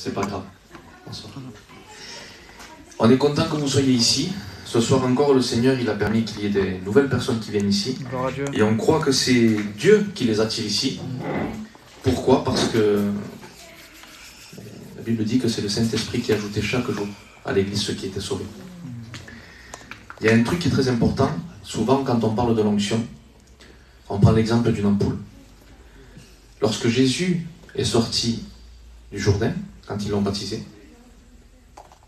c'est pas grave. Bonsoir. On est content que vous soyez ici. Ce soir encore, le Seigneur, il a permis qu'il y ait des nouvelles personnes qui viennent ici. Et on croit que c'est Dieu qui les attire ici. Pourquoi? Parce que la Bible dit que c'est le Saint-Esprit qui ajoutait chaque jour à l'Église ceux qui étaient sauvés. Il y a un truc qui est très important. Souvent, quand on parle de l'onction, on prend l'exemple d'une ampoule. Lorsque Jésus est sorti du Jourdain, quand ils l'ont baptisé,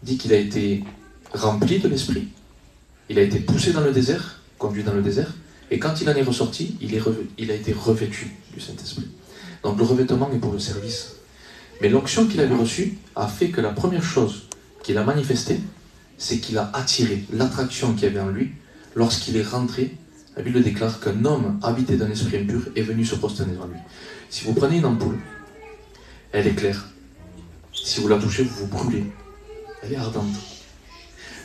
dit qu'il a été rempli de l'Esprit, il a été poussé dans le désert, conduit dans le désert, et quand il en est ressorti, il a été revêtu du Saint-Esprit. Donc le revêtement est pour le service. Mais l'onction qu'il avait reçue a fait que la première chose qu'il a manifestée, c'est qu'il a attiré l'attraction qu'il y avait en lui. Lorsqu'il est rentré, la Bible déclare qu'un homme habité d'un esprit impur est venu se prosterner devant lui. Si vous prenez une ampoule, elle est claire. Si vous la touchez, vous vous brûlez. Elle est ardente.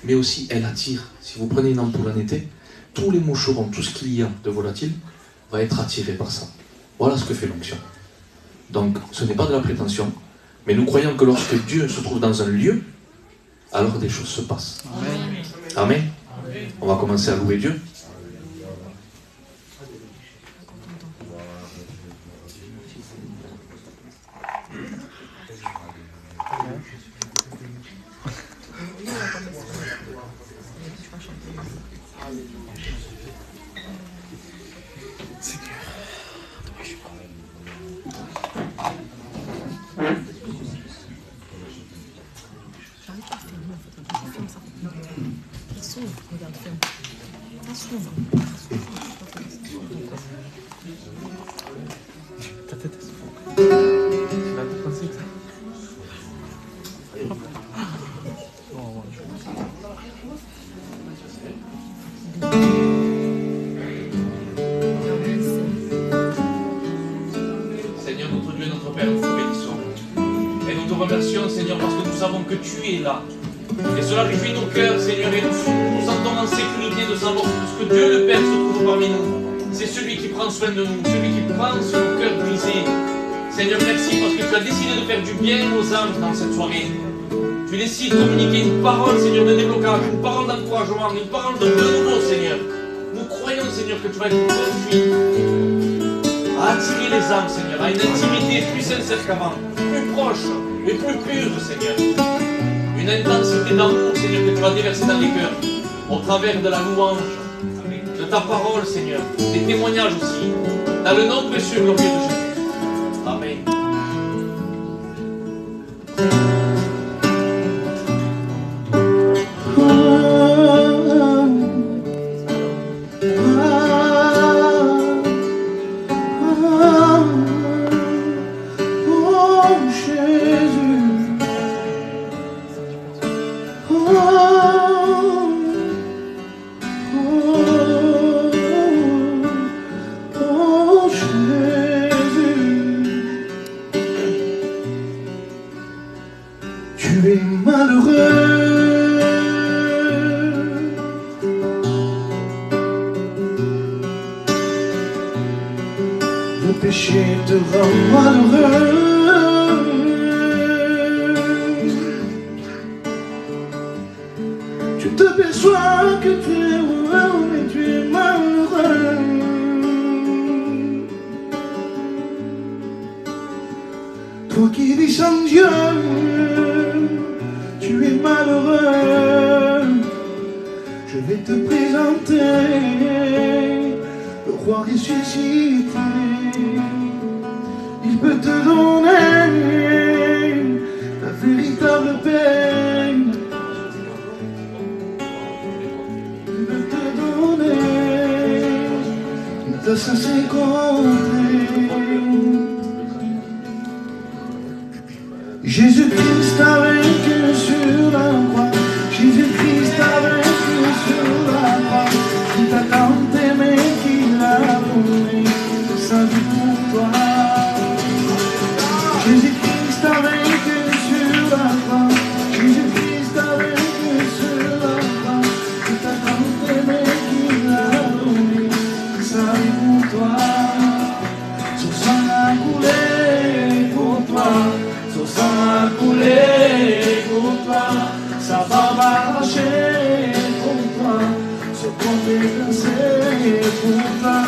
Mais aussi, elle attire. Si vous prenez une ampoule en été, tous les moucherons, tout ce qu'il y a de volatile, va être attiré par ça. Voilà ce que fait l'onction. Donc, ce n'est pas de la prétention, mais nous croyons que lorsque Dieu se trouve dans un lieu, alors des choses se passent. Amen. Amen. On va commencer à louer Dieu. Seigneur, notre Dieu et notre Père, nous te bénissons. Et nous te remercions, Seigneur, parce que nous savons que tu es là. Et cela réjouit nos cœurs, Seigneur, et nous sentons en sécurité de savoir que Dieu le Père se trouve parmi nous. C'est celui qui prend soin de nous, celui qui prend sur nos cœurs brisés. Seigneur, merci parce que tu as décidé de faire du bien aux âmes dans cette soirée. Tu décides de communiquer une parole, Seigneur, de déblocage, une parole d'encouragement, une parole de renouveau, Seigneur. Nous croyons, Seigneur, que tu vas être conduit à attirer les âmes, Seigneur, à une intimité plus sincère qu'avant, plus proche et plus pure, Seigneur. Une intensité d'amour, Seigneur, que tu vas déverser dans les cœurs, au travers de la louange, de ta parole, Seigneur, des témoignages aussi, dans le nom précieux et glorieux de Jésus. Amen. Toi qui vis sans Dieu, tu es malheureux. Je vais te présenter le roi ressuscité. Il peut te donner la véritable paix. Il peut te donner de sa sécurité. Jésus-Christ a vaincu sur la croix. Jésus-Christ a vaincu sur la croix. Il t'a tant aimé qu'il a donné sa vie pour toi. Jésus-Christ a vaincu sur la croix. Jésus-Christ a vaincu sur la croix. Il t'a tant aimé qu'il a donné sa vie pour toi. Son sang a coulé pour toi. Son sang a coulé. couler pour toi, ça va marcher pour toi, ce qu'on est versé pour toi.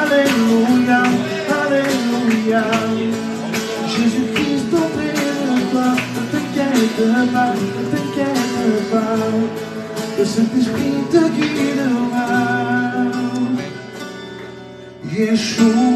Alléluia, Alléluia. Jésus-Christ auprès de toi, ne t'inquiète pas, le Saint-Esprit te guidera. Yeshua.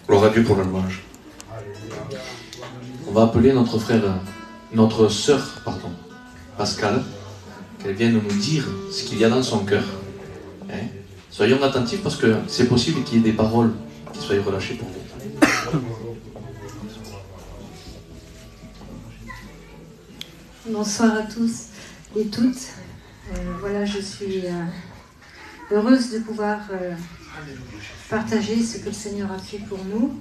Gloire à Dieu pour la louange. On va appeler notre sœur, Pascal, qu'elle vienne nous dire ce qu'il y a dans son cœur, Soyons attentifs parce que c'est possible qu'il y ait des paroles qui soient relâchées pour vous. Bonsoir à tous et toutes. Voilà, je suis heureuse de pouvoir partager ce que le Seigneur a fait pour nous.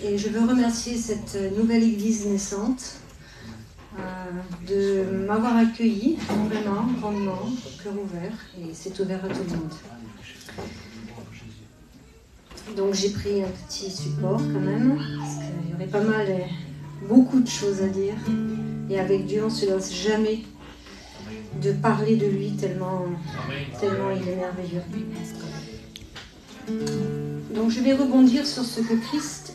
Et je veux remercier cette nouvelle église naissante de m'avoir accueilli vraiment, grandement, cœur ouvert, et c'est ouvert à tout le monde. Donc j'ai pris un petit support quand même, parce qu'il y aurait pas mal, beaucoup de choses à dire. Et avec Dieu, on ne se lasse jamais de parler de lui tellement il est merveilleux. Donc je vais rebondir sur ce que Christ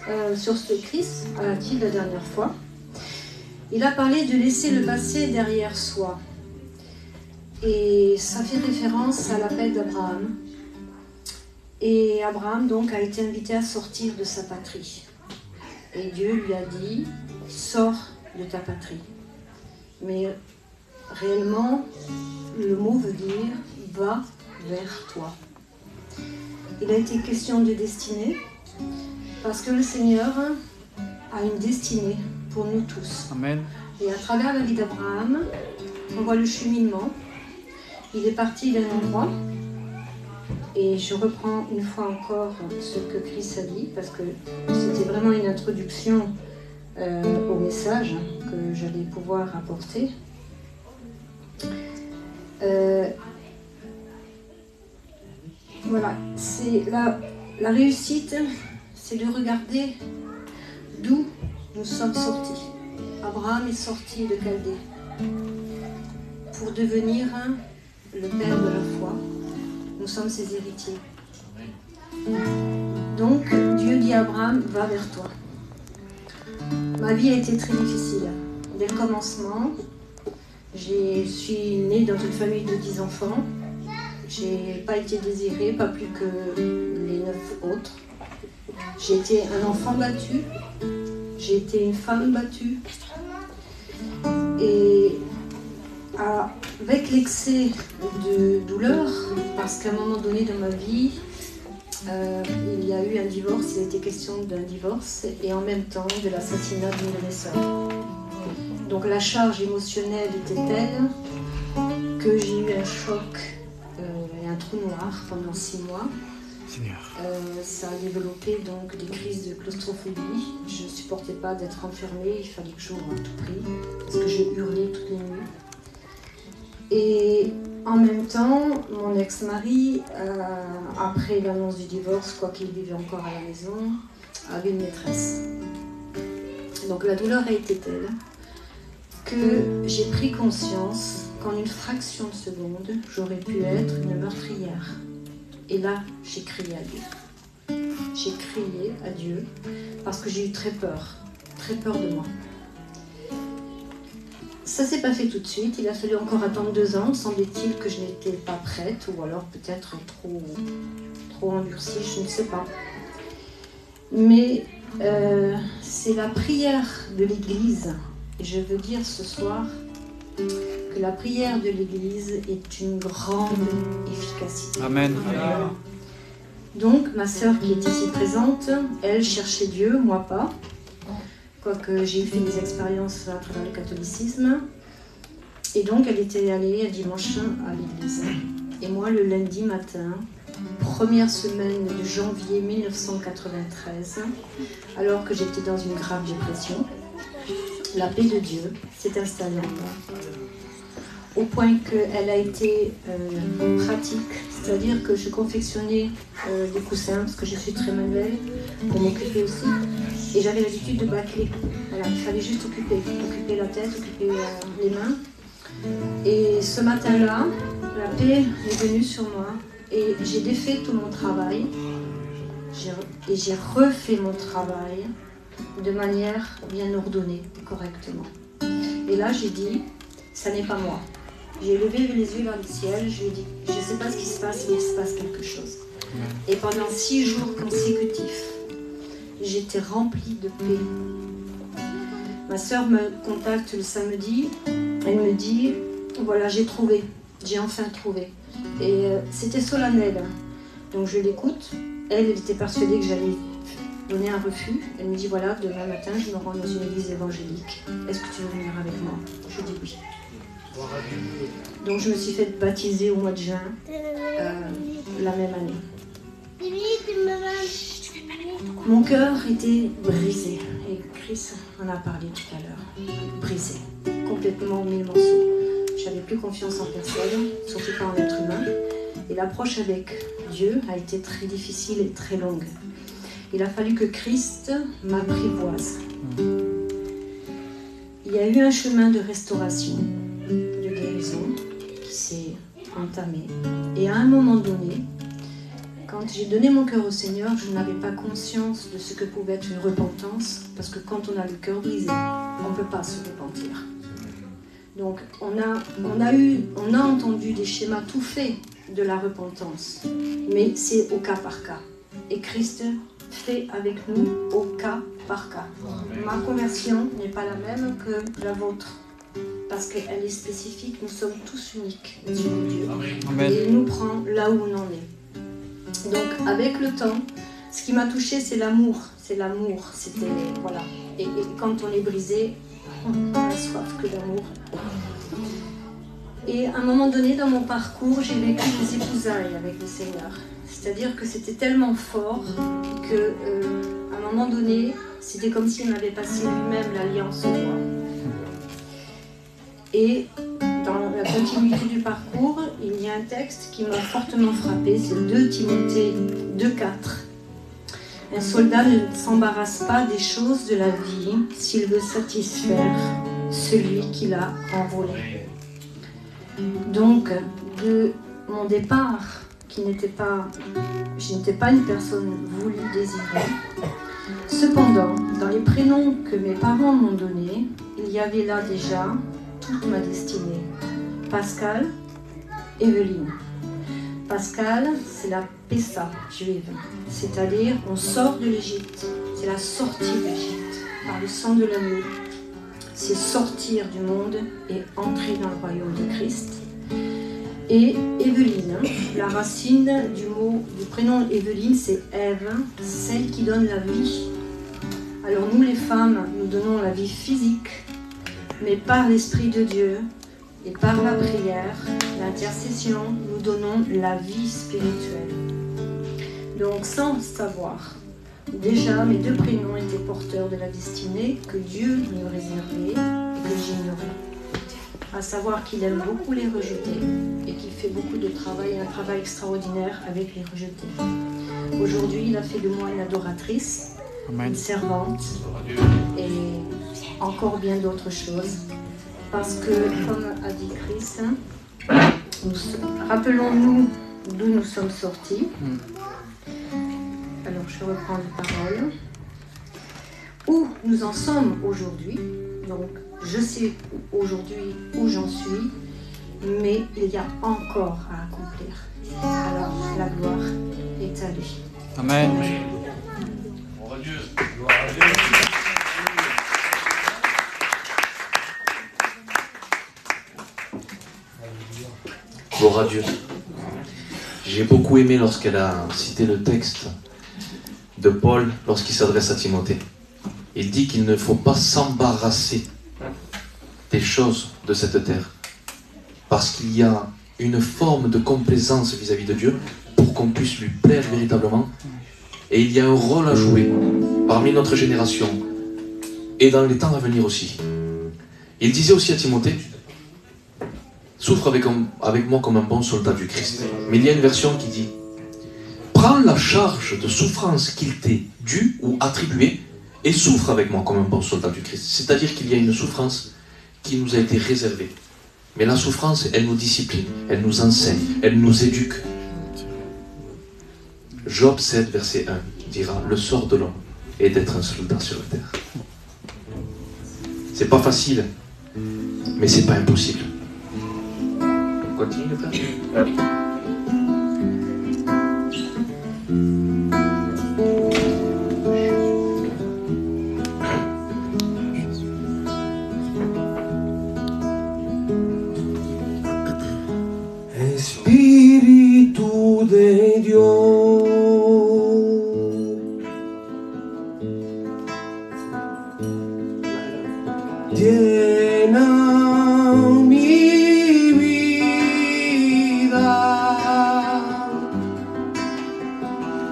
a dit la dernière fois. Il a parlé de laisser le passé derrière soi. Et ça fait référence à l'appel d'Abraham. Et Abraham donc a été invité à sortir de sa patrie. Et Dieu lui a dit, sors de ta patrie. Mais réellement, le mot veut dire, va vers toi. Il a été question de destinée, parce que le Seigneur a une destinée pour nous tous. Amen. Et à travers la vie d'Abraham, on voit le cheminement. Il est parti d'un endroit, et je reprends une fois encore ce que Christ a dit, parce que c'était vraiment une introduction au message que j'allais pouvoir apporter. Voilà, c'est la réussite, c'est de regarder d'où nous sommes sortis. Abraham est sorti de Chaldée pour devenir le père de la foi. Nous sommes ses héritiers. Donc Dieu dit à Abraham, va vers toi. Ma vie a été très difficile. Dès le commencement, je suis née dans une famille de 10 enfants. Je n'ai pas été désirée, pas plus que les 9 autres. J'ai été un enfant battu. J'ai été une femme battue. Et avec l'excès de douleur, parce qu'à un moment donné dans ma vie, il y a eu un divorce, il a été question d'un divorce, et en même temps de l'assassinat d'une de mes sœurs. Donc la charge émotionnelle était telle que j'ai eu un choc et un trou noir pendant 6 mois. Ça a développé donc des crises de claustrophobie. Je ne supportais pas d'être enfermée, il fallait que j'ouvre à tout prix, parce que je hurlais toutes les nuits. Et en même temps, mon ex-mari, après l'annonce du divorce, quoiqu'il vivait encore à la maison, avait une maîtresse. Donc la douleur a été telle que j'ai pris conscience qu'en une fraction de seconde, j'aurais pu être une meurtrière. Et là, j'ai crié à Dieu. J'ai crié à Dieu parce que j'ai eu très peur de moi. Ça s'est pas fait tout de suite, il a fallu encore attendre 2 ans, semblait-il que je n'étais pas prête, ou alors peut-être trop endurcie, je ne sais pas. Mais c'est la prière de l'Église, et je veux dire ce soir que la prière de l'Église est une grande efficacité. Amen. Donc ma sœur qui est ici présente, elle cherchait Dieu, moi pas. Quoique j'ai fait des expériences à travers le catholicisme. Et donc elle était allée un dimanche à l'église. Et moi le lundi matin, première semaine de janvier 1993, alors que j'étais dans une grave dépression, la paix de Dieu s'est installée en moi. Au point qu'elle a été pratique, c'est-à-dire que je confectionnais des coussins, parce que je suis très manuelle, pour m'occuper aussi. Et j'avais l'habitude de bâcler. Voilà, il fallait juste occuper la tête, occuper les mains. Et ce matin-là, la paix est venue sur moi et j'ai défait tout mon travail. Et j'ai refait mon travail de manière bien ordonnée, correctement. Et là, j'ai dit, ça n'est pas moi. J'ai levé les yeux vers le ciel, je lui ai dit, je ne sais pas ce qui se passe, mais il se passe quelque chose. Et pendant 6 jours consécutifs, j'étais remplie de paix. Ma sœur me contacte le samedi, elle me dit, voilà, j'ai enfin trouvé. Et c'était solennel, Donc je l'écoute. Elle était persuadée que j'allais donner un refus. Elle me dit voilà, demain matin, je me rends dans une église évangélique. Est-ce que tu veux venir avec moi? Je dis oui. Donc je me suis fait baptiser au mois de juin, la même année. Mon cœur était brisé. Et Chris en a parlé tout à l'heure. Brisé. Complètement en mille morceaux. J'avais plus confiance en personne, surtout pas en l'être humain. Et l'approche avec Dieu a été très difficile et très longue. Il a fallu que Christ m'apprivoise. Il y a eu un chemin de restauration, de guérison, qui s'est entamé. Et à un moment donné, quand j'ai donné mon cœur au Seigneur, je n'avais pas conscience de ce que pouvait être une repentance, parce que quand on a le cœur brisé, on ne peut pas se repentir. Donc on a entendu des schémas tout faits de la repentance, mais c'est au cas par cas. Et Christ fait avec nous au cas par cas. Ma conversion n'est pas la même que la vôtre, parce qu'elle est spécifique, nous sommes tous uniques devant Dieu. Amen. Et il nous prend là où on en est. Donc avec le temps, ce qui m'a touchée, c'est l'amour. C'est l'amour, c'était, voilà. Et quand on est brisé, on n'a soif que d'amour. Et à un moment donné, dans mon parcours, j'ai vécu des épousailles avec le Seigneur. C'est-à-dire que c'était tellement fort qu'à un moment donné, c'était comme s'il m'avait passé lui-même l'alliance au moi. Et dans la continuité du parcours, il y a un texte qui m'a fortement frappé, c'est 2 Timothée 2,4. Un soldat ne s'embarrasse pas des choses de la vie s'il veut satisfaire celui qui l'a enrôlé. Donc, de mon départ, je n'étais pas une personne voulue, désirée. Cependant, dans les prénoms que mes parents m'ont donnés, il y avait là déjà toute ma destinée. Pascal, Evelyne. Pascal, c'est la Pessa juive, c'est-à-dire on sort de l'Égypte. C'est la sortie d'Égypte par le sang de l'agneau. C'est sortir du monde et entrer dans le royaume de Christ. Et Evelyne, la racine du prénom Evelyne, c'est Ève, celle qui donne la vie. Alors nous les femmes, nous donnons la vie physique, mais par l'Esprit de Dieu et par la prière, l'intercession, nous donnons la vie spirituelle. Donc sans savoir, déjà mes 2 prénoms étaient porteurs de la destinée que Dieu me réservait et que j'ignorais. À savoir qu'il aime beaucoup les rejetés et qu'il fait beaucoup de travail, un travail extraordinaire avec les rejetés. Aujourd'hui, il a fait de moi une adoratrice, Amen. Une servante et encore bien d'autres choses. Parce que, comme a dit Chris, rappelons-nous d'où nous sommes sortis. Alors, je reprends les paroles. Où nous en sommes aujourd'hui. Donc, je sais aujourd'hui où j'en suis, mais il y a encore à accomplir. Alors, la gloire est à lui. Amen. Gloire à Dieu. Gloire à Dieu. Gloire à Dieu. J'ai beaucoup aimé lorsqu'elle a cité le texte de Paul lorsqu'il s'adresse à Timothée. Il dit qu'il ne faut pas s'embarrasser des choses de cette terre, parce qu'il y a une forme de complaisance vis-à-vis de Dieu pour qu'on puisse lui plaire véritablement, et il y a un rôle à jouer parmi notre génération et dans les temps à venir aussi. Il disait aussi à Timothée: souffre avec moi comme un bon soldat du Christ. Mais il y a une version qui dit: prends la charge de souffrance qu'il t'est due ou attribuée et souffre avec moi comme un bon soldat du Christ. C'est-à-dire qu'il y a une souffrance qui nous a été réservée. Mais la souffrance, elle nous discipline, elle nous enseigne, elle nous éduque. Job 7, verset 1 dira: le sort de l'homme est d'être un soldat sur la terre. C'est pas facile, mais c'est pas impossible. On continue de faire. Espíritu de Dios.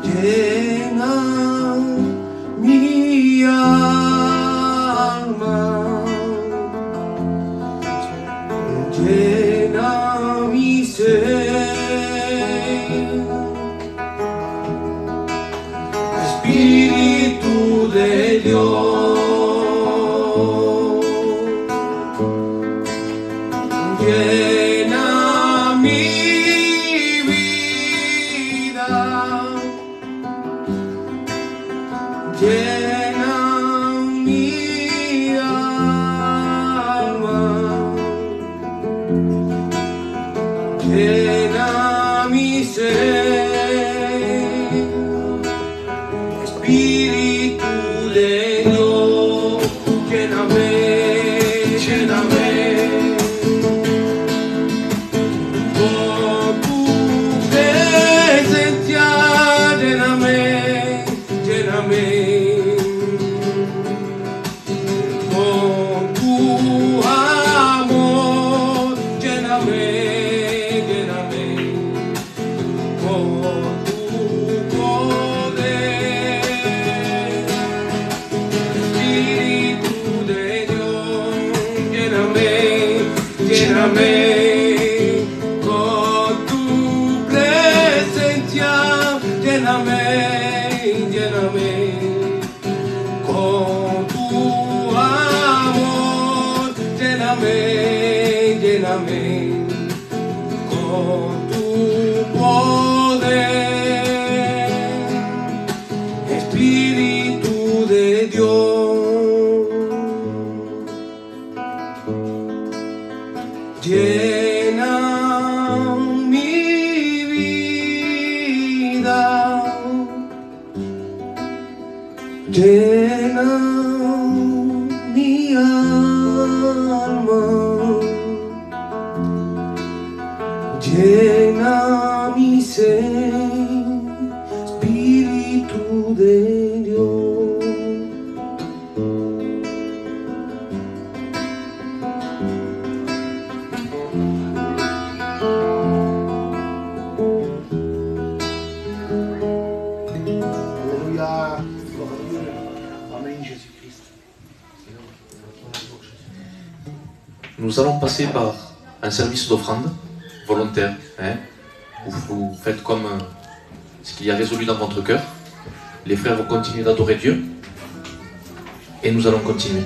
llena mi alma, llena mi ser, Espíritu de Dios, llena mi vida, llena mi alma, llena mi ser, Espíritu de Dios, lléname, lléname con tu presencia, lléname, lléname con tu amor, lléname, lléname con tu poder, Espíritu de Dios, lléname, lléname con tu presencia, lléname, lléname con tu amor, lléname, lléname con tu poder, Espíritu de Dios, llena mi vida, llena mi alma, llena mi ser, Espíritu de Dios. Alléluia, gloire à Dieu. Amen, Jésus-Christ. Nous allons passer par un service d'offrande volontaire, hein, où vous faites comme ce qu'il y a résolu dans votre cœur. Les frères vont continuer d'adorer Dieu et nous allons continuer.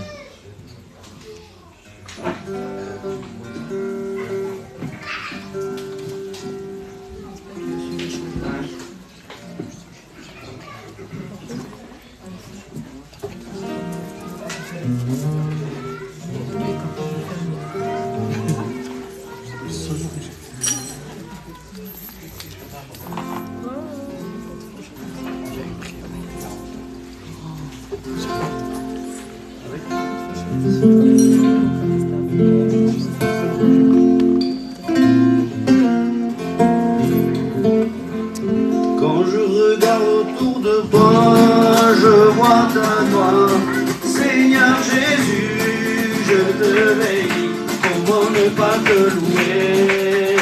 Quand je regarde autour de toi, je vois ta gloire. Seigneur Jésus, je te bénis. Comment ne pas te louer?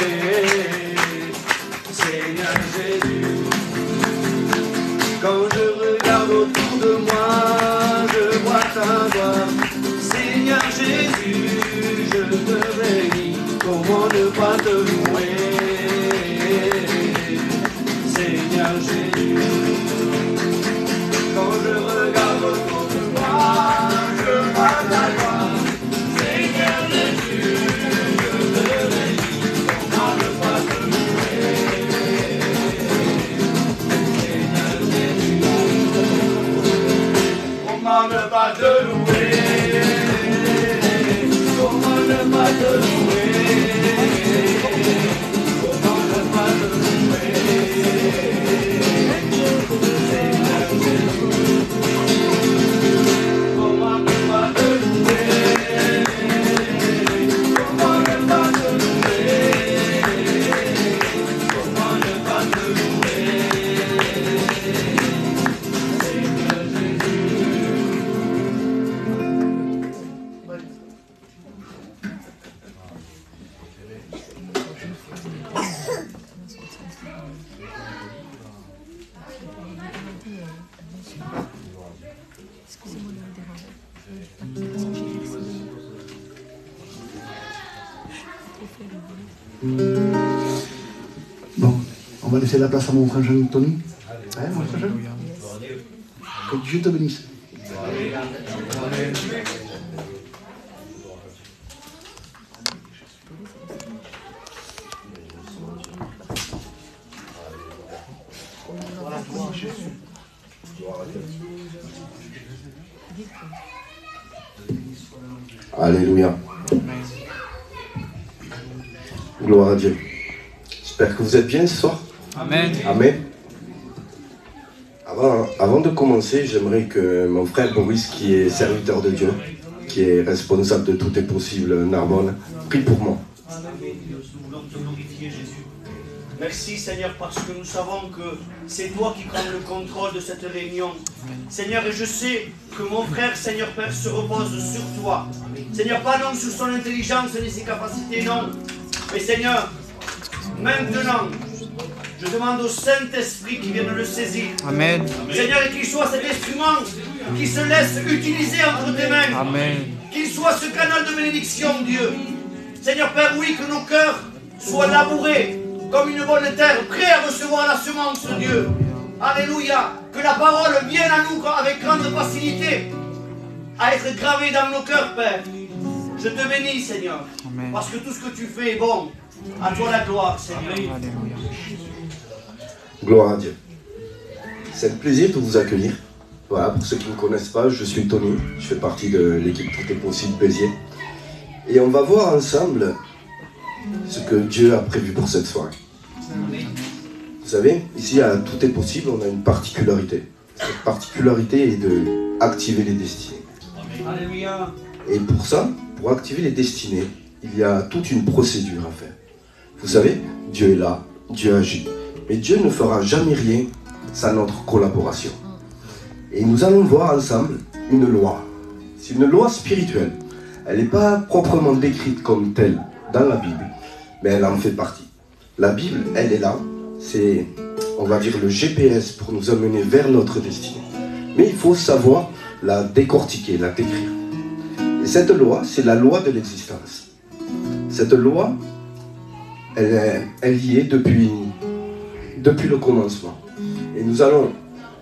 Seigneur Jésus, quand je regarde autour de moi, je vois ta gloire. Seigneur Jésus, je te bénis. Comment ne pas te louer? Seigneur Jésus, quand je regarde autour de moi, je vois ta gloire. Seigneur Jésus, je te bénis, comment ne pas te louer? Seigneur Jésus, comment ne pas te louer? Comment ne pas te louer? Comment ne pas te louer? Bon, on va laisser la place à mon frère jeune Tony. Hein, mon frère jeune? Que Dieu te bénisse. Alléluia. Gloire à Dieu. J'espère que vous êtes bien ce soir. Amen. Amen. Avant de commencer, j'aimerais que mon frère Boris, qui est serviteur de Dieu, qui est responsable de Tout est possible Narbonne, prie pour moi. Nous voulons te glorifier, Jésus. Merci, Seigneur, parce que nous savons que c'est toi qui prends le contrôle de cette réunion. Seigneur, et je sais que mon frère, Seigneur Père, se repose sur toi. Seigneur, pas non sur son intelligence ni ses capacités, non. Mais Seigneur, maintenant, je demande au Saint-Esprit qui vienne le saisir. Amen. Seigneur, et qu'il soit cet instrument qui se laisse utiliser entre tes mains. Amen. Qu'il soit ce canal de bénédiction, Dieu. Seigneur Père, oui, que nos cœurs soient labourés comme une bonne terre, prêts à recevoir la semence, Dieu. Alléluia. Que la parole vienne à nous avec grande facilité, à être gravée dans nos cœurs, Père. Je te bénis, Seigneur. Amen. Parce que tout ce que tu fais est bon. À toi la gloire, Seigneur. Alléluia. Gloire à Dieu. C'est un plaisir de vous accueillir. Voilà, pour ceux qui ne me connaissent pas, je suis Tony. Je fais partie de l'équipe Tout est possible Béziers. Et on va voir ensemble ce que Dieu a prévu pour cette soirée. Vous savez, ici à Tout est possible, on a une particularité. Cette particularité est d'activer les destinées. Alléluia. Et pour ça, pour activer les destinées, il y a toute une procédure à faire. Vous savez, Dieu est là, Dieu agit. Mais Dieu ne fera jamais rien sans notre collaboration. Et nous allons voir ensemble une loi. C'est une loi spirituelle. Elle n'est pas proprement décrite comme telle dans la Bible, mais elle en fait partie. La Bible, elle est là. C'est, on va dire, le GPS pour nous amener vers notre destinée. Mais il faut savoir la décortiquer, la décrire. Et cette loi, c'est la loi de l'existence. Cette loi, elle y est depuis le commencement. Et nous allons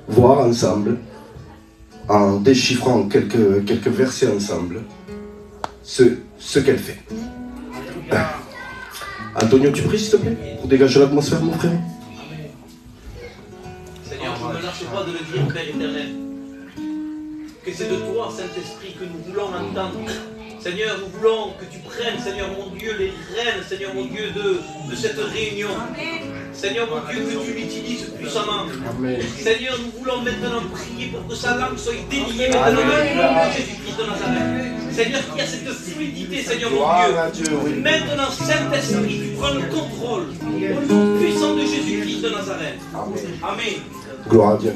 voir ensemble, en déchiffrant quelques versets ensemble, ce qu'elle fait. Antonio, tu pries s'il te plaît, pour dégager l'atmosphère, mon frère. Seigneur, je ne me lâche pas de le dire, Père éternel. Que c'est de toi, Saint-Esprit, que nous voulons entendre. Seigneur, nous voulons que tu prennes, Seigneur mon Dieu, les rênes, Seigneur mon Dieu, de cette réunion. Seigneur mon Dieu, que tu l'utilises puissamment. Amen. Seigneur, nous voulons maintenant prier pour que sa langue soit déliée maintenant de Jésus-Christ de Nazareth. Seigneur, qui a cette fluidité, Seigneur mon Dieu. Oui. Maintenant, Saint-Esprit, tu prends le contrôle. Au nom puissant de Jésus-Christ de Nazareth. Amen. Amen. Gloire à Dieu.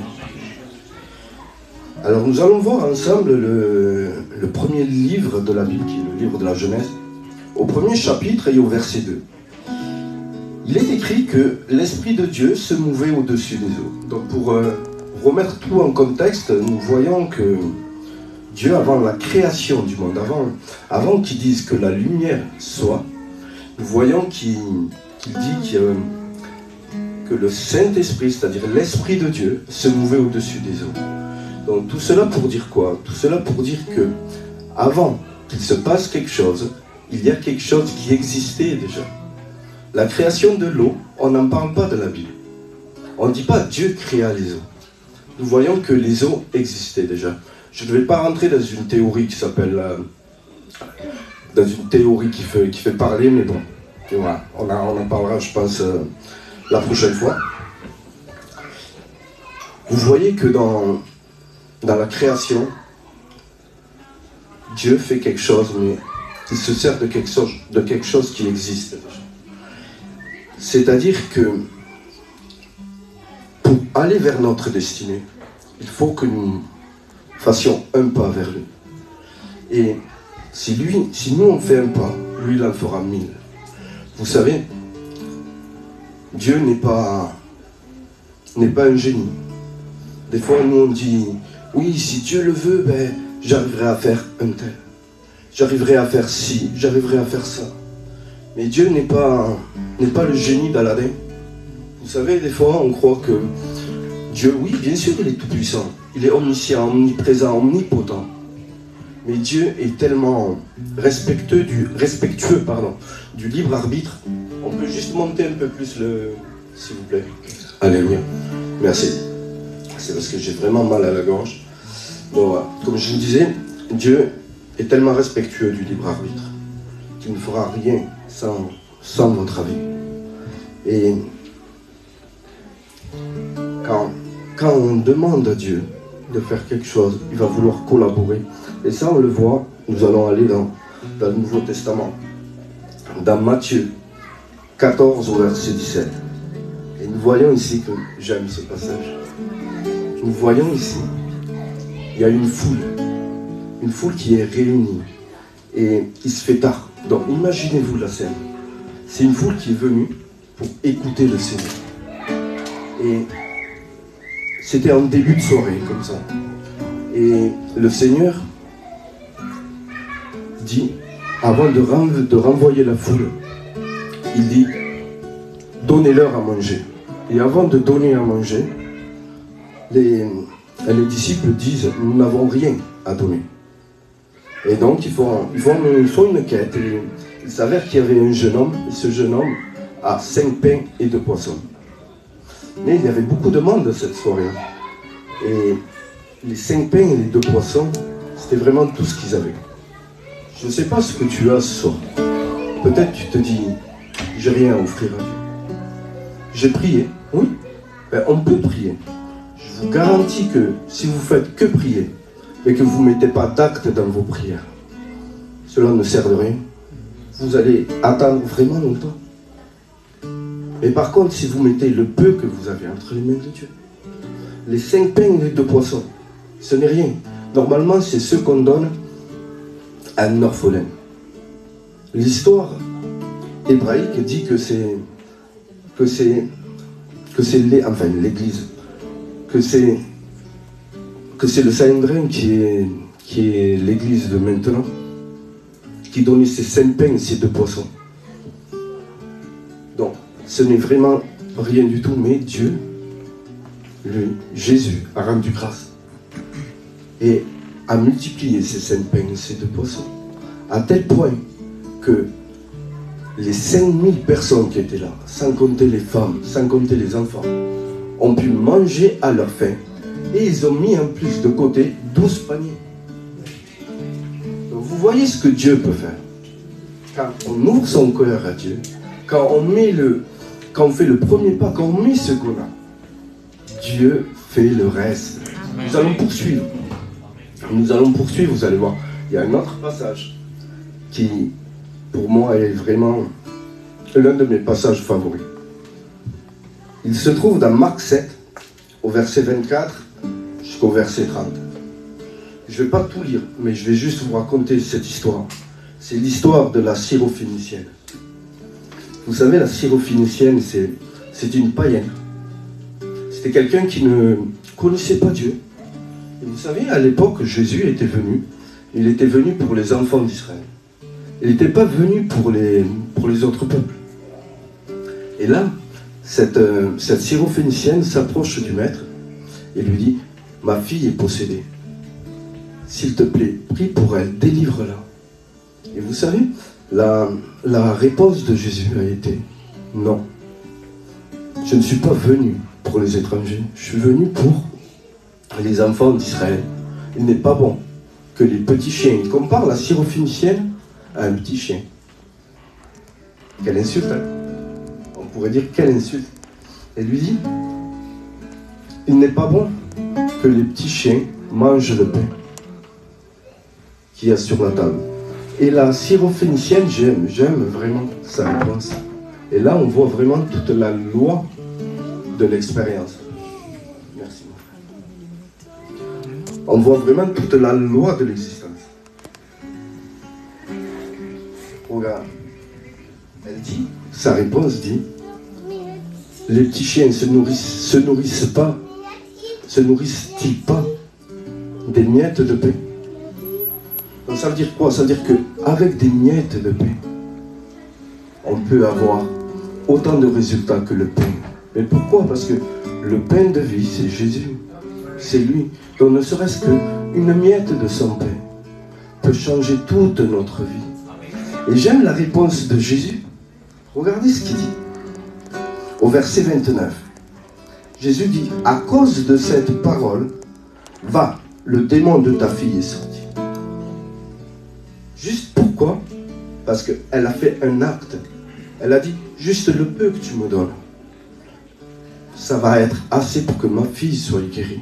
Alors nous allons voir ensemble le premier livre de la Bible, qui est le livre de la Genèse, au premier chapitre et au verset 2. Il est écrit que l'Esprit de Dieu se mouvait au-dessus des eaux. Donc pour remettre tout en contexte, nous voyons que Dieu, avant la création du monde, avant qu'il dise que la lumière soit, nous voyons qu'il dit que le Saint-Esprit, c'est-à-dire l'Esprit de Dieu, se mouvait au-dessus des eaux. Donc tout cela pour dire quoi? Tout cela pour dire que avant qu'il se passe quelque chose, il y a quelque chose qui existait déjà. La création de l'eau, on n'en parle pas de la Bible. On ne dit pas Dieu créa les eaux. Nous voyons que les eaux existaient déjà. Je ne vais pas rentrer dans une théorie qui s'appelle... dans une théorie qui fait parler, mais bon. Voilà, on en parlera, je pense, la prochaine fois. Vous voyez que dans la création, Dieu fait quelque chose, mais il se sert de quelque chose qui existe déjà. C'est-à-dire que pour aller vers notre destinée, il faut que nous fassions un pas vers lui. Et si nous on fait un pas, lui il en fera 1000. Vous savez, Dieu n'est pas un génie. Des fois nous on dit oui, si Dieu le veut, ben, j'arriverai à faire un tel. J'arriverai à faire ci, j'arriverai à faire ça. Mais Dieu n'est pas le génie d'Aladin. Vous savez, des fois, on croit que Dieu, oui, bien sûr, il est tout-puissant. Il est omniscient, omniprésent, omnipotent. Mais Dieu est tellement respectueux du libre arbitre. On peut juste monter un peu plus le... S'il vous plaît. Alléluia. Merci. C'est parce que j'ai vraiment mal à la gorge. Bon, voilà. Comme je vous disais, Dieu est tellement respectueux du libre arbitre qu'il ne fera rien sans votre avis. Et quand on demande à Dieu de faire quelque chose, il va vouloir collaborer. Et ça, on le voit, nous allons aller dans le Nouveau Testament, dans Matthieu 14 au verset 17. Et nous voyons ici que j'aime ce passage. Nous voyons ici, il y a une foule qui est réunie et il se fait tard. Donc imaginez-vous la scène. C'est une foule qui est venue pour écouter le Seigneur. Et c'était en début de soirée, comme ça. Et le Seigneur dit, avant de renvoyer la foule, il dit, donnez-leur à manger. Et avant de donner à manger, les disciples disent, nous n'avons rien à donner. Et donc, ils font une quête. Et il s'avère qu'il y avait un jeune homme, et ce jeune homme a 5 pains et 2 poissons. Mais il y avait beaucoup de monde cette soirée-là. Et les 5 pains et les 2 poissons, c'était vraiment tout ce qu'ils avaient. Je ne sais pas ce que tu as ce soir. Peut-être tu te dis, j'ai rien à offrir à Dieu. J'ai prié, oui, ben, on peut prier. Je vous garantis que si vous faites que prier, et que vous ne mettez pas d'acte dans vos prières, cela ne sert de rien. Vous allez attendre vraiment longtemps. Mais par contre, si vous mettez le peu que vous avez entre les mains de Dieu, les 5 pains et les 2 poissons, ce n'est rien. Normalement, c'est ce qu'on donne à un orphelin. L'histoire hébraïque dit que c'est l'Église, que c'est le Sanhédrin qui est l'Église de maintenant, qui donnait ces 5 pains et ces 2 poissons. Donc, ce n'est vraiment rien du tout, mais Dieu, lui, Jésus, a rendu grâce et a multiplié ces 5 pains et ces 2 poissons, à tel point que les 5000 personnes qui étaient là, sans compter les femmes, sans compter les enfants, ont pu manger à leur faim, et ils ont mis en plus de côté 12 paniers. Donc vous voyez ce que Dieu peut faire. Quand on ouvre son cœur à Dieu, quand on fait le premier pas, quand on met ce qu'on a, Dieu fait le reste. Nous allons poursuivre. Vous allez voir. Il y a un autre passage qui, pour moi, est vraiment l'un de mes passages favoris. Il se trouve dans Marc 7, au verset 24 jusqu'au verset 30. Je ne vais pas tout lire, mais je vais juste vous raconter cette histoire. C'est l'histoire de la Syrophénicienne. Vous savez, la Syrophénicienne, c'est une païenne. C'était quelqu'un qui ne connaissait pas Dieu. Et vous savez, à l'époque, Jésus était venu. Il était venu pour les enfants d'Israël. Il n'était pas venu pour les autres peuples. Et là, cette Syrophénicienne s'approche du maître et lui dit, ma fille est possédée. S'il te plaît, prie pour elle, délivre-la. Et vous savez, la réponse de Jésus a été, non. Je ne suis pas venu pour les étrangers, je suis venu pour les enfants d'Israël. Il n'est pas bon que les petits chiens, il compare la Syrophénicienne à un petit chien. Quelle insulte, hein? On pourrait dire quelle insulte. Elle lui dit, il n'est pas bon que les petits chiens mangent le pain qu'il y a sur la table. Et la Syrophénicienne, j'aime vraiment sa réponse. Et là, on voit vraiment toute la loi de l'expérience. Merci, mon frère. On voit vraiment toute la loi de l'existence. Regarde. Elle dit, sa réponse dit, les petits chiens se nourrissent-ils pas des miettes de pain. Donc ça veut dire quoi? Ça veut dire qu'avec des miettes de pain, on peut avoir autant de résultats que le pain. Mais pourquoi? Parce que le pain de vie, c'est Jésus. C'est lui. Donc ne serait-ce qu'une miette de son pain peut changer toute notre vie. Et j'aime la réponse de Jésus. Regardez ce qu'il dit. Au verset 29. Jésus dit, à cause de cette parole, va, le démon de ta fille est sorti. Juste pourquoi? Parce qu'elle a fait un acte. Elle a dit, juste le peu que tu me donnes, ça va être assez pour que ma fille soit guérie.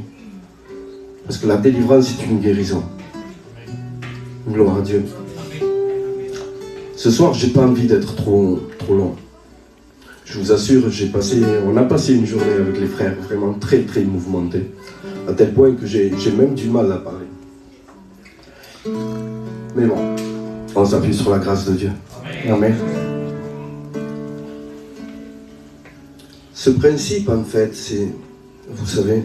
Parce que la délivrance est une guérison. Gloire à Dieu. Ce soir, j'ai pas envie d'être trop long. Je vous assure, on a passé une journée avec les frères vraiment très très mouvementée, à tel point que j'ai même du mal à parler. Mais bon, on s'appuie sur la grâce de Dieu. Amen. Ce principe, en fait, c'est, vous savez,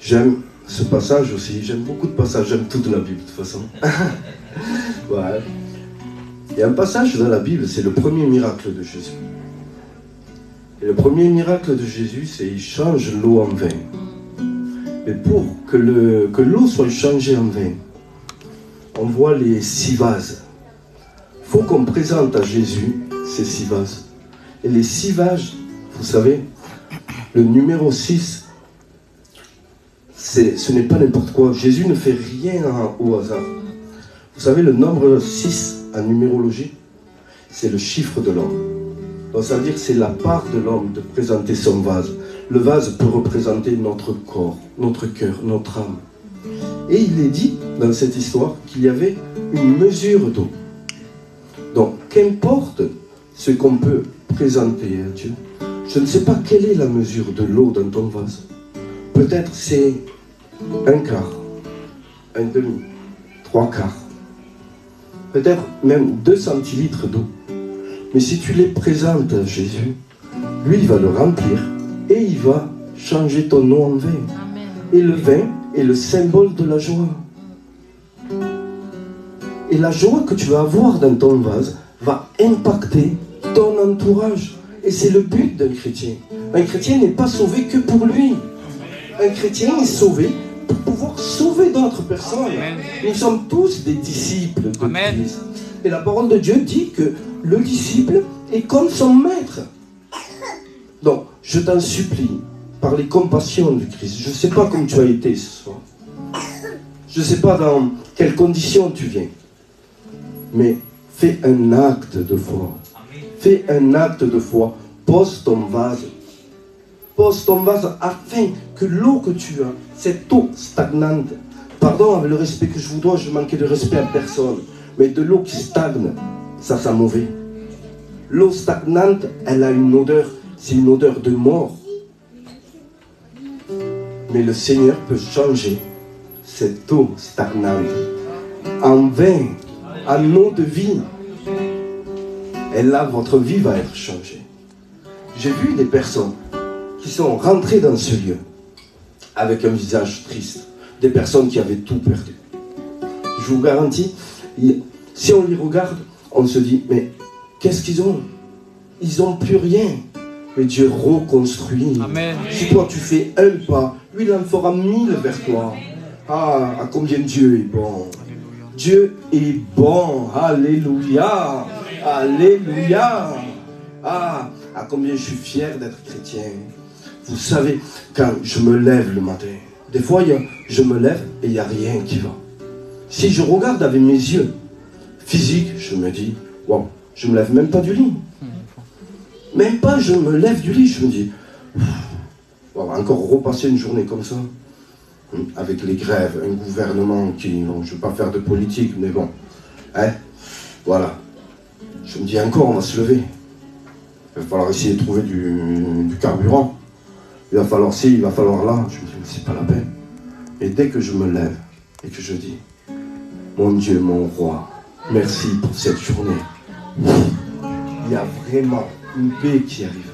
j'aime ce passage aussi, j'aime beaucoup de passages, j'aime toute la Bible de toute façon. Ouais. Il y a un passage dans la Bible, c'est le premier miracle de Jésus. Et le premier miracle de Jésus, c'est qu'il change l'eau en vin. Mais pour que l'eau soit changée en vin, on voit les 6 vases. Il faut qu'on présente à Jésus ces 6 vases. Et les 6 vases, vous savez, le numéro 6, ce n'est pas n'importe quoi. Jésus ne fait rien au hasard. Vous savez, le nombre 6 en numérologie, c'est le chiffre de l'homme. Donc ça veut dire que c'est la part de l'homme de présenter son vase. Le vase peut représenter notre corps, notre cœur, notre âme. Et il est dit dans cette histoire qu'il y avait une mesure d'eau. Donc qu'importe ce qu'on peut présenter à Dieu, je ne sais pas quelle est la mesure de l'eau dans ton vase. Peut-être c'est 1/4, 1/2, 3/4. Peut-être même 2 centilitres d'eau. Mais si tu les présentes à Jésus, lui il va le remplir et il va changer ton eau en vin. Amen. Et le vin est le symbole de la joie. Et la joie que tu vas avoir dans ton vase va impacter ton entourage. Et c'est le but d'un chrétien. Un chrétien n'est pas sauvé que pour lui. Un chrétien est sauvé pour pouvoir sauver d'autres personnes. Amen. Nous sommes tous des disciples de Christ. Et la parole de Dieu dit que le disciple est comme son maître. Donc, je t'en supplie, par les compassions du Christ, je ne sais pas comment tu as été ce soir. Je ne sais pas dans quelles conditions tu viens. Mais fais un acte de foi. Fais un acte de foi. Pose ton vase. Pose ton vase afin que l'eau que tu as, cette eau stagnante, pardon avec le respect que je vous dois, je manquais de respect à personne, mais de l'eau qui stagne, ça sent mauvais. L'eau stagnante, elle a une odeur, c'est une odeur de mort. Mais le Seigneur peut changer cette eau stagnante en vin, en eau de vie. Et là, votre vie va être changée. J'ai vu des personnes qui sont rentrées dans ce lieu avec un visage triste. Des personnes qui avaient tout perdu. Je vous garantis, si on les regarde, on se dit, mais qu'est-ce qu'ils ont? Ils n'ont plus rien. Mais Dieu reconstruit. Amen. Si toi tu fais un pas, lui il en fera 1000 vers toi. Ah, à combien Dieu est bon. Dieu est bon. Alléluia. Alléluia. Ah, à combien je suis fier d'être chrétien. Vous savez, quand je me lève le matin, des fois je me lève et il n'y a rien qui va. Si je regarde avec mes yeux physiques, je me dis, wow, je ne me lève même pas du lit. Même pas, je me lève du lit, je me dis, on va encore repasser une journée comme ça. Avec les grèves, un gouvernement qui, bon, je ne veux pas faire de politique, mais bon, hein, voilà. Je me dis encore, on va se lever. Il va falloir essayer de trouver du carburant. Il va falloir ci, il va falloir là. Je me dis, mais c'est pas la peine. Et dès que je me lève et que je dis, mon Dieu, mon roi, merci pour cette journée. Il y a vraiment une paix qui arrive.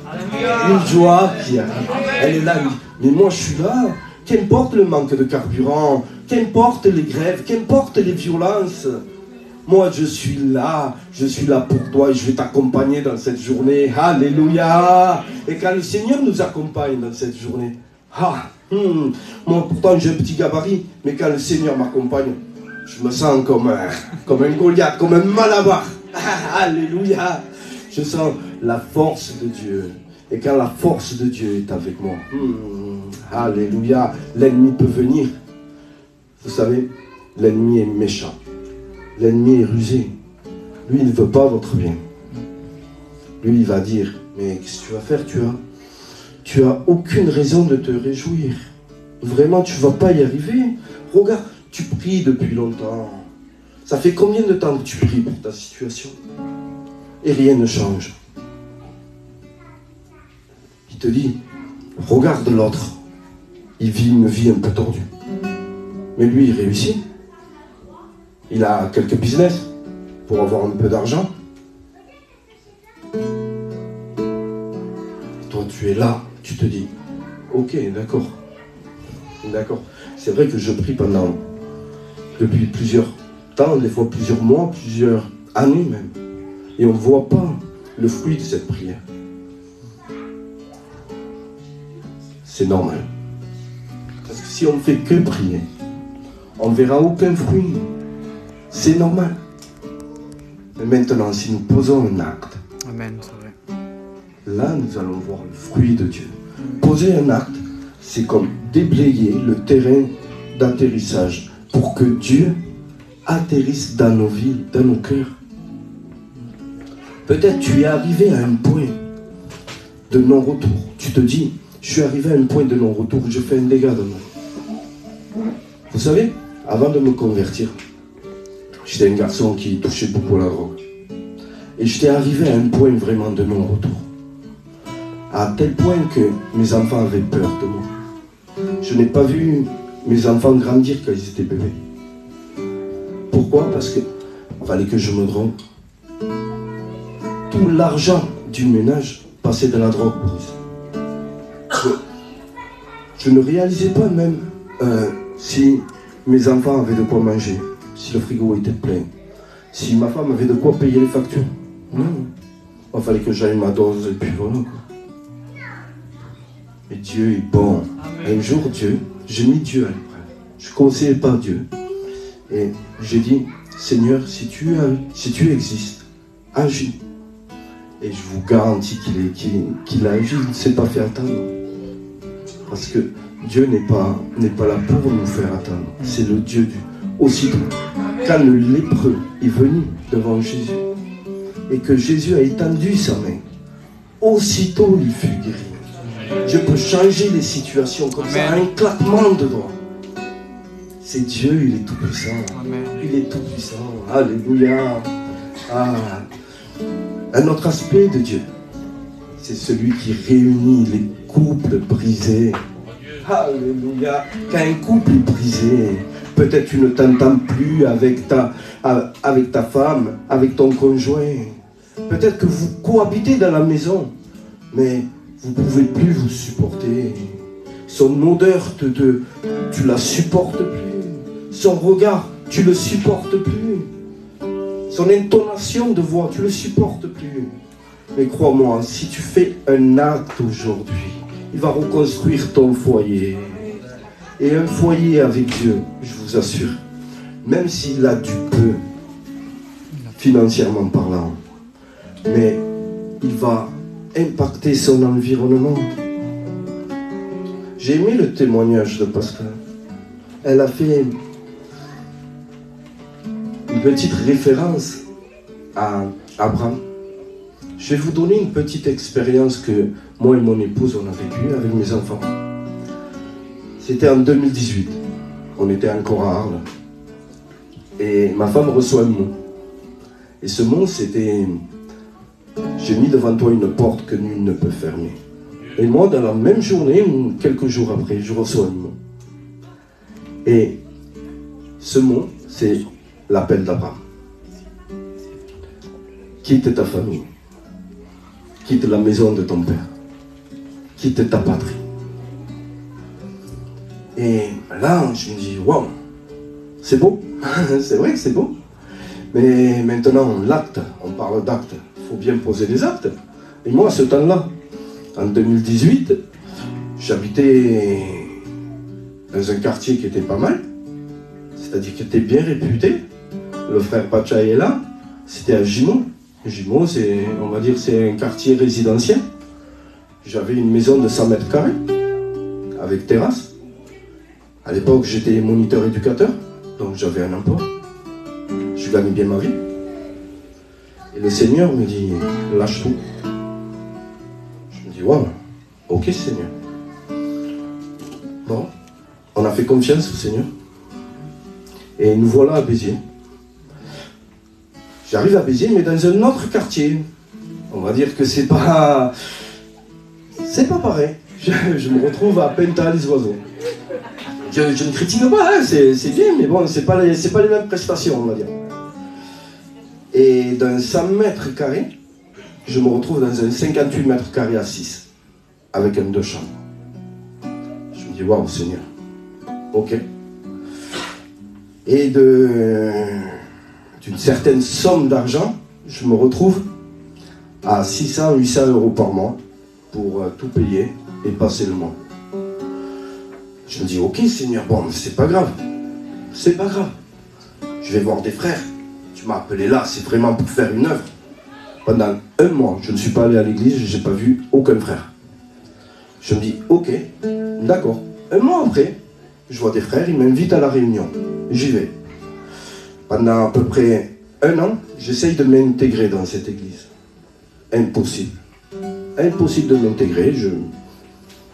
Une joie qui arrive. Elle est là. Mais moi, je suis là. Qu'importe le manque de carburant, Qu'importe les grèves, qu'importe les violences, moi je suis là pour toi et je vais t'accompagner dans cette journée. Alléluia. Et quand le Seigneur nous accompagne dans cette journée, moi pourtant j'ai un petit gabarit, mais quand le Seigneur m'accompagne, je me sens comme un Goliath, comme un Malabar. Alléluia. Je sens la force de Dieu. Et quand la force de Dieu est avec moi, alléluia, l'ennemi peut venir. Vous savez, l'ennemi est méchant. L'ennemi est rusé. Lui, il ne veut pas votre bien. Lui, il va dire, mais qu'est-ce que tu vas faire? Tu as aucune raison de te réjouir. Vraiment, tu ne vas pas y arriver. Regarde, tu pries depuis longtemps. Ça fait combien de temps que tu pries pour ta situation? Et rien ne change. Il te dit, regarde l'autre. Il vit une vie un peu tordue. Mais lui, il réussit. Il a quelques business pour avoir un peu d'argent. Et toi, tu es là. Tu te dis, ok, d'accord. D'accord. C'est vrai que je prie depuis plusieurs temps, des fois plusieurs mois, plusieurs années même. Et on ne voit pas le fruit de cette prière. C'est normal. Parce que si on ne fait que prier, on ne verra aucun fruit. C'est normal. Mais maintenant, si nous posons un acte, Amen, c'est vrai. Là, nous allons voir le fruit de Dieu. Poser un acte, c'est comme déblayer le terrain d'atterrissage pour que Dieu atterrisse dans nos vies, dans nos cœurs. Peut-être tu es arrivé à un point de non-retour. Tu te dis, je suis arrivé à un point de non-retour, je fais un dégât de moi. Vous savez, avant de me convertir, j'étais un garçon qui touchait beaucoup la drogue. Et j'étais arrivé à un point vraiment de non-retour. À tel point que mes enfants avaient peur de moi. Je n'ai pas vu mes enfants grandir quand ils étaient bébés. Pourquoi? Parce qu'il fallait que je me drogue. Tout l'argent du ménage passait dans la drogue, Boris. Je ne réalisais pas même si mes enfants avaient de quoi manger, si le frigo était plein, si ma femme avait de quoi payer les factures. Non. Il fallait que j'aille ma dose et puis voilà. Mais Dieu est bon. Amen. Un jour, j'ai mis Dieu à l'épreuve. Je ne conseillais pas Dieu. Et j'ai dit, Seigneur, si tu existes, agis. Et je vous garantis qu'il agit, il ne s'est pas fait attendre. Parce que Dieu n'est pas là pour nous faire attendre. C'est le Dieu du aussitôt. Quand le lépreux est venu devant Jésus, et que Jésus a étendu sa main, aussitôt il fut guéri. Dieu peut changer les situations comme ça, un claquement de doigts. C'est Dieu, il est tout puissant. Il est tout puissant. Alléluia. Un autre aspect de Dieu, c'est celui qui réunit les couples brisés. Alléluia. Quand un couple est brisé, peut-être tu ne t'entends plus avec ta femme, avec ton conjoint. Peut-être que vous cohabitez dans la maison, mais vous ne pouvez plus vous supporter. Son odeur, tu la supportes plus. Son regard, tu le supportes plus. Son intonation de voix, tu le supportes plus. Mais crois-moi, si tu fais un acte aujourd'hui, il va reconstruire ton foyer. Et un foyer avec Dieu, je vous assure, même s'il a du peu, financièrement parlant, mais il va impacter son environnement. J'ai aimé le témoignage de Pascal. Elle a fait une petite référence à Abraham. Je vais vous donner une petite expérience que moi et mon épouse on a vécue avec mes enfants. C'était en 2018. On était encore à Arles. Et ma femme reçoit un mot. Et ce mot, c'était: j'ai mis devant toi une porte que nul ne peut fermer. Et moi, dans la même journée, ou quelques jours après, je reçois un mot. Et ce mot, c'est l'appel d'Abraham. Quitte ta famille. Quitte la maison de ton père. Quitte ta patrie. Et là, je me dis, waouh, C'est beau, c'est vrai que c'est beau. Mais maintenant, l'acte, on parle d'acte, il faut bien poser des actes. Et moi, à ce temps-là, en 2018, j'habitais dans un quartier qui était pas mal, c'est-à-dire qui était bien réputé. Le frère Pacha est là, c'était à Gimont. Gimont, on va dire, c'est un quartier résidentiel. J'avais une maison de 100 mètres carrés, avec terrasse. À l'époque, j'étais moniteur éducateur, donc j'avais un emploi. Je gagnais bien ma vie. Et le Seigneur me dit, lâche tout. Je me dis, wow, ok Seigneur. Bon, on a fait confiance au Seigneur. Et nous voilà à Béziers. J'arrive à Béziers, mais dans un autre quartier. On va dire que c'est pas pareil. Je me retrouve à Penta-les-Oiseaux. Je ne critique pas, hein, c'est bien, mais bon, c'est pas les mêmes prestations, on va dire. Et dans 100 mètres carrés, je me retrouve dans un 58 mètres carrés à 6, avec un 2 chambres. Je me dis, waouh, Seigneur, ok. Et d'une certaine somme d'argent, je me retrouve à 600-800 euros par mois pour tout payer et passer le mois. Je me dis, ok Seigneur, bon, c'est pas grave. C'est pas grave. Je vais voir des frères. Tu m'as appelé là, c'est vraiment pour faire une œuvre. Pendant un mois, je ne suis pas allé à l'église, je n'ai pas vu aucun frère. Je me dis, ok, d'accord. Un mois après, je vois des frères, ils m'invitent à la réunion. J'y vais. Pendant à peu près un an, j'essaye de m'intégrer dans cette église. Impossible. Impossible de m'intégrer.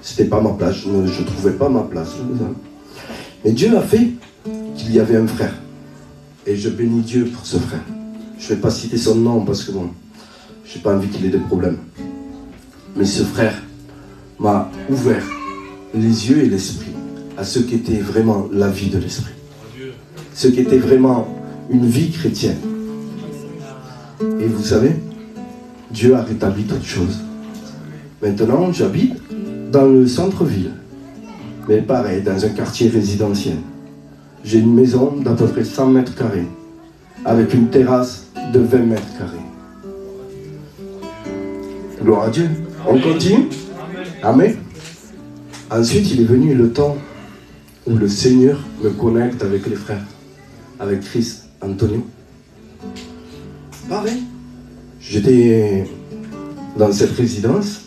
C'était pas ma place, je ne trouvais pas ma place. Mais Dieu a fait qu'il y avait un frère. Et je bénis Dieu pour ce frère. Je ne vais pas citer son nom parce que bon, je n'ai pas envie qu'il ait des problèmes. Mais ce frère m'a ouvert les yeux et l'esprit à ce qu'était vraiment la vie de l'esprit. Ce qu'était vraiment une vie chrétienne. Et vous savez, Dieu a rétabli toutes choses. Maintenant, j'habite dans le centre-ville. Mais pareil, dans un quartier résidentiel. J'ai une maison d'à peu près 100 mètres carrés, avec une terrasse de 20 mètres carrés. Gloire à Dieu. On continue. Amen. Ensuite, il est venu le temps où le Seigneur me connecte avec les frères, avec Christ, Antonio. Pareil. J'étais dans cette résidence,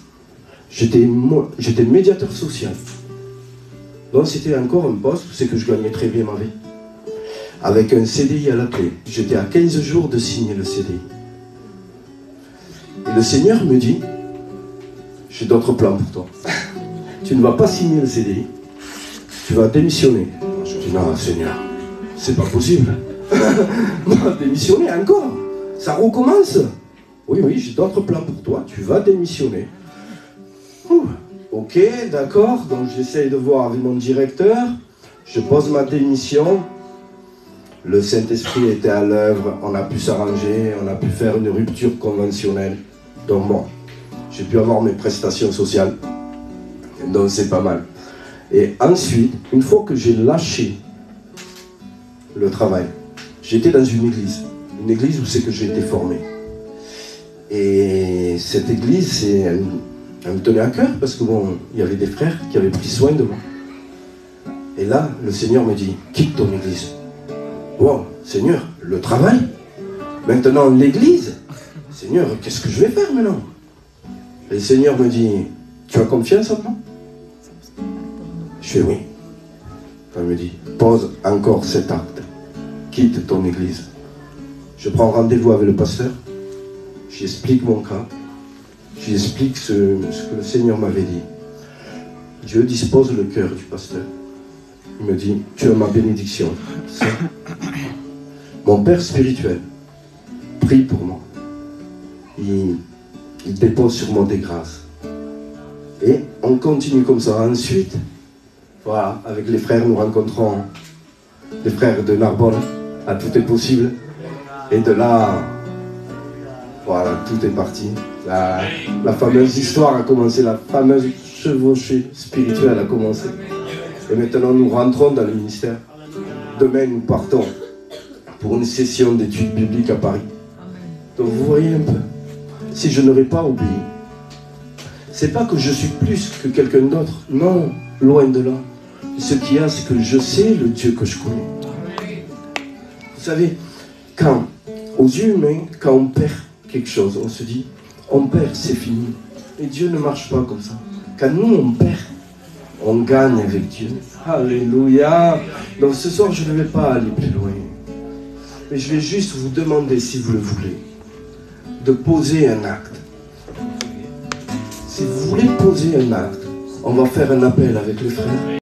j'étais médiateur social. Donc c'était encore un poste, c'est que je gagnais très bien ma vie. Avec un CDI à la clé. J'étais à 15 jours de signer le CDI. Et le Seigneur me dit, j'ai d'autres plans pour toi. Tu ne vas pas signer le CDI, tu vas démissionner. Je dis, non Seigneur, c'est pas possible. Démissionner encore, ça recommence. Oui, j'ai d'autres plans pour toi, tu vas démissionner. Ok, d'accord, donc j'essaye de voir avec mon directeur, je pose ma démission, le Saint-Esprit était à l'œuvre, on a pu s'arranger, on a pu faire une rupture conventionnelle, donc bon, j'ai pu avoir mes prestations sociales, donc c'est pas mal. Et ensuite, une fois que j'ai lâché le travail, j'étais dans une église où c'est que j'ai été formé. Et cette église, elle me tenait à cœur parce que bon, il y avait des frères qui avaient pris soin de moi. Et là, le Seigneur me dit, quitte ton église. Wow, Seigneur, le travail. Maintenant, l'église. Seigneur, qu'est-ce que je vais faire maintenant? Et le Seigneur me dit, tu as confiance en moi? Je fais oui. Il me dit, pose encore cet acte. Quitte ton église. Je prends rendez-vous avec le pasteur. J'explique mon cas. J'explique ce que le Seigneur m'avait dit. Dieu dispose le cœur du pasteur. Il me dit, tu as ma bénédiction. Mon père spirituel prie pour moi. Il dépose sur moi des grâces. Et on continue comme ça. Ensuite, voilà, avec les frères, nous rencontrons les frères de Narbonne. À tout est possible. Et de là, voilà, tout est parti. La fameuse histoire a commencé, la fameuse chevauchée spirituelle a commencé. Et maintenant, nous rentrons dans le ministère Demain, nous partons pour une session d'études bibliques à Paris. Donc vous voyez un peu, si je n'aurais pas obéi, c'est pas que je suis plus que quelqu'un d'autre, non, loin de là. Ce qu'il y a, c'est que je sais le Dieu que je connais. Vous savez, quand, aux yeux humains, quand on perd quelque chose, on se dit, on perd, c'est fini. Et Dieu ne marche pas comme ça. Quand nous, on perd, on gagne avec Dieu. Alléluia. Donc ce soir, je ne vais pas aller plus loin. Mais je vais juste vous demander, si vous le voulez, de poser un acte. Si vous voulez poser un acte, on va faire un appel avec les frères.